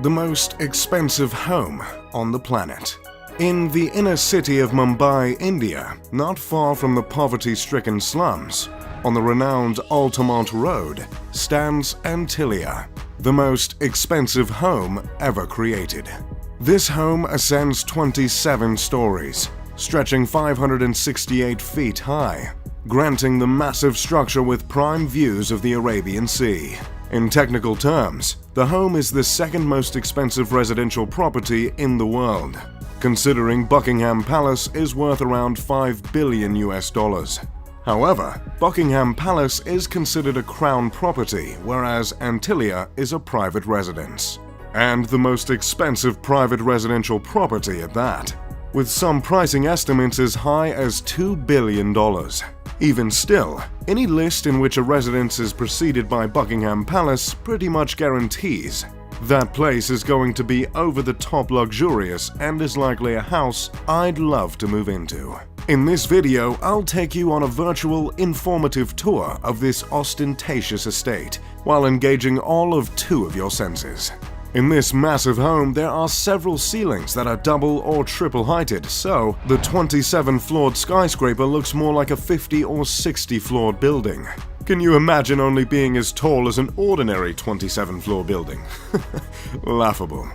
the most expensive home on the planet. In the inner city of Mumbai, India, not far from the poverty-stricken slums, on the renowned Altamont Road, stands Antilia, the most expensive home ever created. This home ascends 27 stories, stretching 568 feet high, granting the massive structure with prime views of the Arabian Sea. In technical terms, the home is the second most expensive residential property in the world, considering Buckingham Palace is worth around $5 billion. However, Buckingham Palace is considered a crown property, whereas Antilia is a private residence. And the most expensive private residential property at that, with some pricing estimates as high as $2 billion. Even still, any list in which a residence is preceded by Buckingham Palace pretty much guarantees that place is going to be over-the-top luxurious and is likely a house I'd love to move into. In this video, I'll take you on a virtual, informative tour of this ostentatious estate, while engaging all of 2 of your senses. In this massive home, there are several ceilings that are double or triple heighted, so the 27-floored skyscraper looks more like a 50 or 60-floored building. Can you imagine only being as tall as an ordinary 27-floor building? Laughable.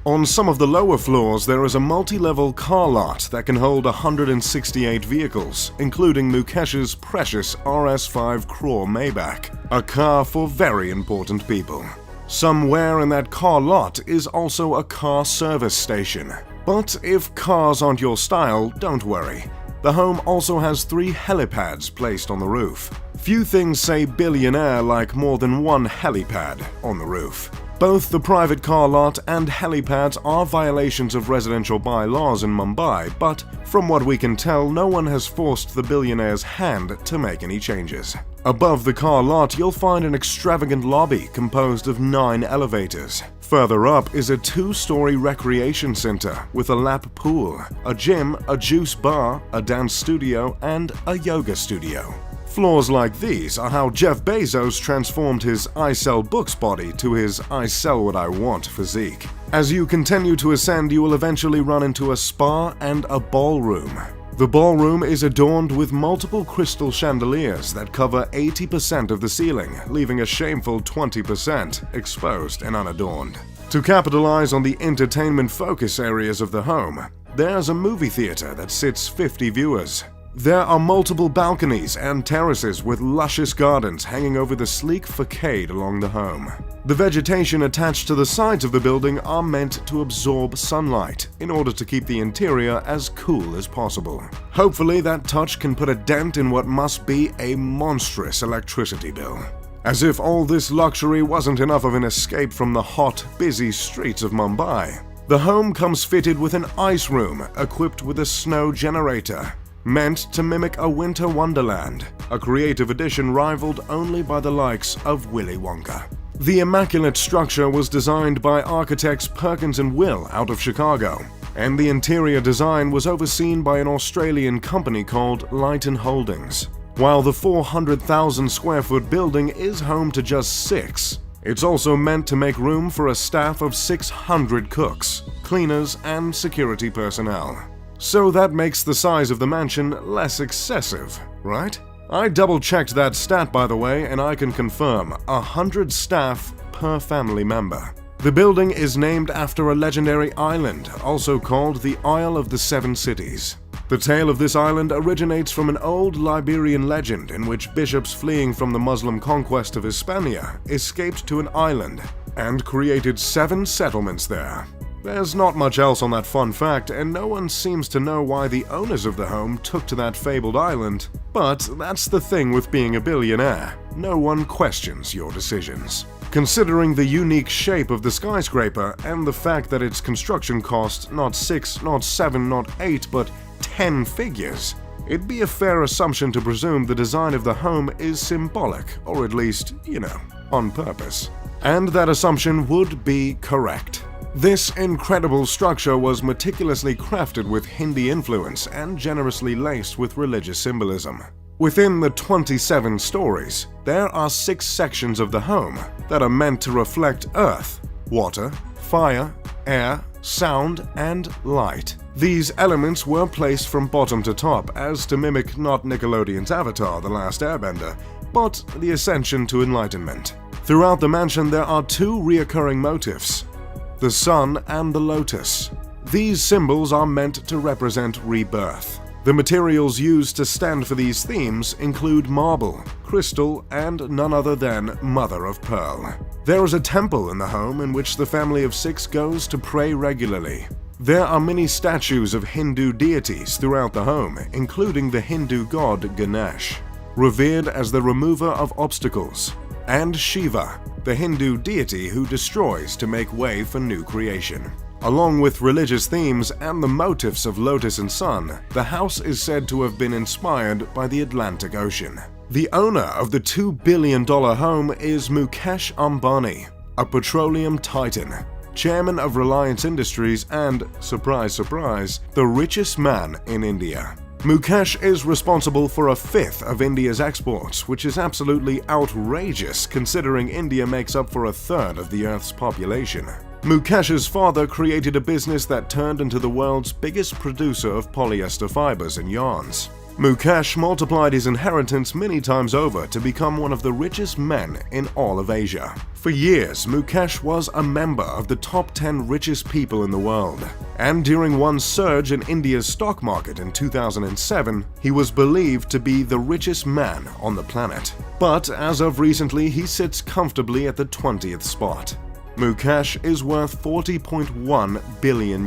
On some of the lower floors, there is a multi-level car lot that can hold 168 vehicles, including Mukesh's precious RS5 Crore Maybach, a car for very important people. Somewhere in that car lot is also a car service station. But if cars aren't your style, don't worry. The home also has 3 helipads placed on the roof. Few things say billionaire like more than one helipad on the roof. Both the private car lot and helipads are violations of residential bylaws in Mumbai, but from what we can tell, no one has forced the billionaire's hand to make any changes. Above the car lot, you'll find an extravagant lobby composed of 9 elevators. Further up is a 2-story recreation center with a lap pool, a gym, a juice bar, a dance studio, and a yoga studio. Floors like these are how Jeff Bezos transformed his I sell books body to his I sell what I want physique. As you continue to ascend, you will eventually run into a spa and a ballroom. The ballroom is adorned with multiple crystal chandeliers that cover 80% of the ceiling, leaving a shameful 20% exposed and unadorned. To capitalize on the entertainment focus areas of the home, there's a movie theater that sits 50 viewers. There are multiple balconies and terraces with luscious gardens hanging over the sleek facade along the home. The vegetation attached to the sides of the building are meant to absorb sunlight in order to keep the interior as cool as possible. Hopefully that touch can put a dent in what must be a monstrous electricity bill. As if all this luxury wasn't enough of an escape from the hot, busy streets of Mumbai, the home comes fitted with an ice room equipped with a snow generator, meant to mimic a winter wonderland, a creative addition rivaled only by the likes of Willy Wonka. The immaculate structure was designed by architects Perkins & Will out of Chicago, and the interior design was overseen by an Australian company called Lighton Holdings. While the 400,000 square foot building is home to just 6, it's also meant to make room for a staff of 600 cooks, cleaners, and security personnel. So that makes the size of the mansion less excessive, right? I double-checked that stat, by the way, and I can confirm 100 staff per family member. The building is named after a legendary island, also called the Isle of the Seven Cities. The tale of this island originates from an old Liberian legend in which bishops fleeing from the Muslim conquest of Hispania escaped to an island and created 7 settlements there. There's not much else on that fun fact, and no one seems to know why the owners of the home took to that fabled island. But that's the thing with being a billionaire. No one questions your decisions. Considering the unique shape of the skyscraper and the fact that its construction cost not 6, not 7, not 8, but 10 figures, it'd be a fair assumption to presume the design of the home is symbolic, or at least, on purpose. And that assumption would be correct. This incredible structure was meticulously crafted with Hindi influence and generously laced with religious symbolism. Within the 27 stories, there are 6 sections of the home that are meant to reflect earth, water, fire, air, sound, and light. These elements were placed from bottom to top as to mimic not Nickelodeon's Avatar: The Last Airbender, but the ascension to enlightenment. Throughout the mansion there are two reoccurring motifs: the sun and the lotus. These symbols are meant to represent rebirth. The materials used to stand for these themes include marble, crystal, and none other than mother of pearl. There is a temple in the home in which the family of 6 goes to pray regularly. There are many statues of Hindu deities throughout the home, including the Hindu god Ganesh, revered as the remover of obstacles, and Shiva, the Hindu deity who destroys to make way for new creation. Along with religious themes and the motifs of lotus and sun, the house is said to have been inspired by the Atlantic Ocean. The owner of the $2 billion home is Mukesh Ambani, a petroleum titan, chairman of Reliance Industries and, surprise surprise, the richest man in India. Mukesh is responsible for a fifth of India's exports, which is absolutely outrageous considering India makes up for a third of the Earth's population. Mukesh's father created a business that turned into the world's biggest producer of polyester fibers and yarns. Mukesh multiplied his inheritance many times over to become one of the richest men in all of Asia. For years, Mukesh was a member of the top 10 richest people in the world, and during one surge in India's stock market in 2007, he was believed to be the richest man on the planet. But as of recently, he sits comfortably at the 20th spot. Mukesh is worth $40.1 billion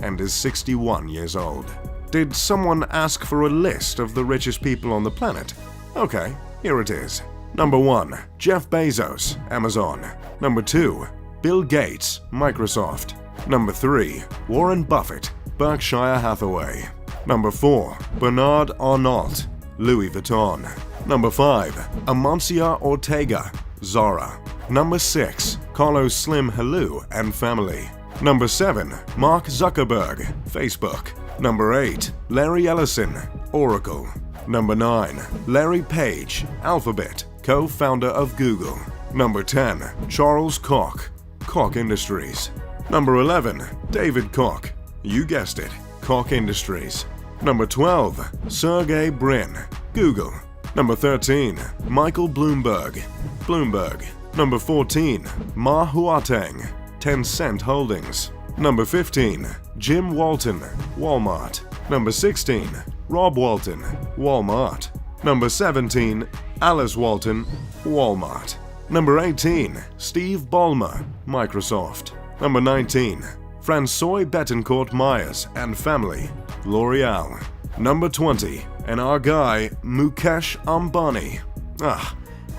and is 61 years old. Did someone ask for a list of the richest people on the planet? Okay, here it is. Number 1. Jeff Bezos, Amazon. Number 2. Bill Gates, Microsoft. Number 3. Warren Buffett, Berkshire Hathaway. Number 4. Bernard Arnault, Louis Vuitton. Number 5. Amancio Ortega, Zara. Number 6. Carlos Slim Helou and family. Number 7. Mark Zuckerberg, Facebook. Number 8. Larry Ellison, Oracle. Number 9. Larry Page, Alphabet, co-founder of Google. Number 10. Charles Koch, Koch Industries. Number 11. David Koch, you guessed it, Koch Industries. Number 12. Sergey Brin, Google. Number 13. Michael Bloomberg, Bloomberg. Number 14. Ma Huateng, Tencent Holdings. Number 15. Jim Walton, Walmart. Number 16. Rob Walton, Walmart. Number 17. Alice Walton, Walmart. Number 18. Steve Ballmer, Microsoft. Number 19. François Bettencourt Myers and family, L'Oreal. Number 20. And our guy, Mukesh Ambani.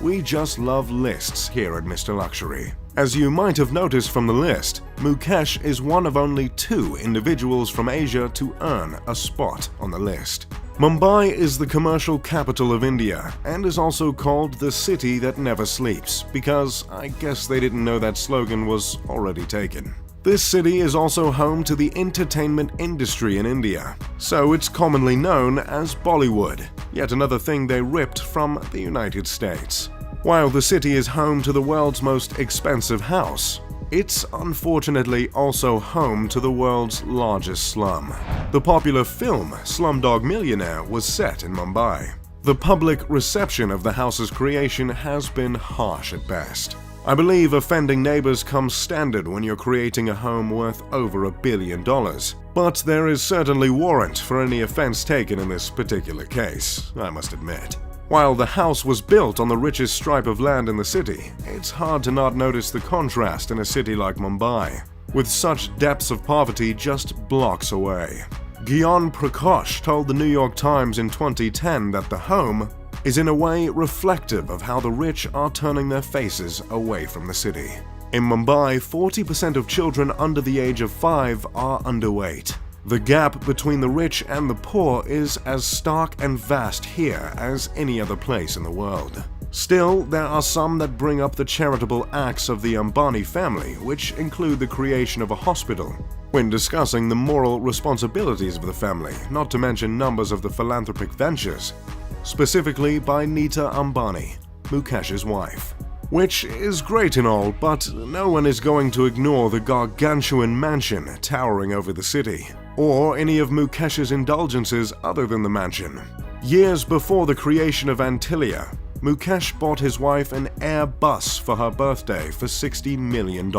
We just love lists here at Mr. Luxury. As you might have noticed from the list, Mukesh is one of only 2 individuals from Asia to earn a spot on the list. Mumbai is the commercial capital of India and is also called the city that never sleeps because I guess they didn't know that slogan was already taken. This city is also home to the entertainment industry in India, so it's commonly known as Bollywood, yet another thing they ripped from the United States. While the city is home to the world's most expensive house, it's unfortunately also home to the world's largest slum. The popular film Slumdog Millionaire was set in Mumbai. The public reception of the house's creation has been harsh at best. I believe offending neighbors comes standard when you're creating a home worth over $1 billion, but there is certainly warrant for any offense taken in this particular case, I must admit. While the house was built on the richest stripe of land in the city, it's hard to not notice the contrast in a city like Mumbai, with such depths of poverty just blocks away. Gyan Prakash told the New York Times in 2010 that the home is in a way reflective of how the rich are turning their faces away from the city. In Mumbai, 40% of children under the age of 5 are underweight. The gap between the rich and the poor is as stark and vast here as any other place in the world. Still, there are some that bring up the charitable acts of the Ambani family, which include the creation of a hospital, when discussing the moral responsibilities of the family, not to mention numbers of the philanthropic ventures, specifically by Nita Ambani, Mukesh's wife. Which is great and all, but no one is going to ignore the gargantuan mansion towering over the city, or any of Mukesh's indulgences other than the mansion. Years before the creation of Antilia, Mukesh bought his wife an Airbus for her birthday for $60 million.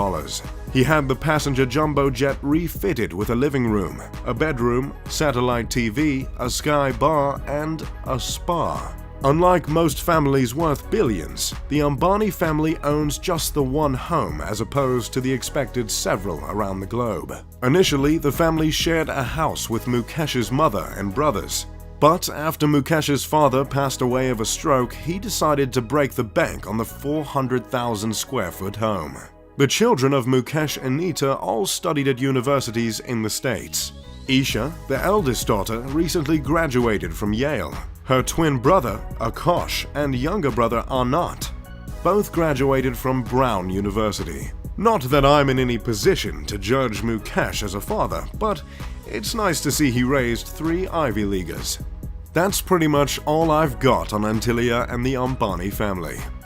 He had the passenger jumbo jet refitted with a living room, a bedroom, satellite TV, a sky bar, and a spa. Unlike most families worth billions, the Ambani family owns just the one home as opposed to the expected several around the globe. Initially, the family shared a house with Mukesh's mother and brothers. But after Mukesh's father passed away of a stroke, he decided to break the bank on the 400,000 square foot home. The children of Mukesh and Nita all studied at universities in the States. Isha, the eldest daughter, recently graduated from Yale. Her twin brother, Akash, and younger brother, Anat, both graduated from Brown University. Not that I'm in any position to judge Mukesh as a father, but it's nice to see he raised 3 Ivy Leaguers. That's pretty much all I've got on Antilia and the Ambani family.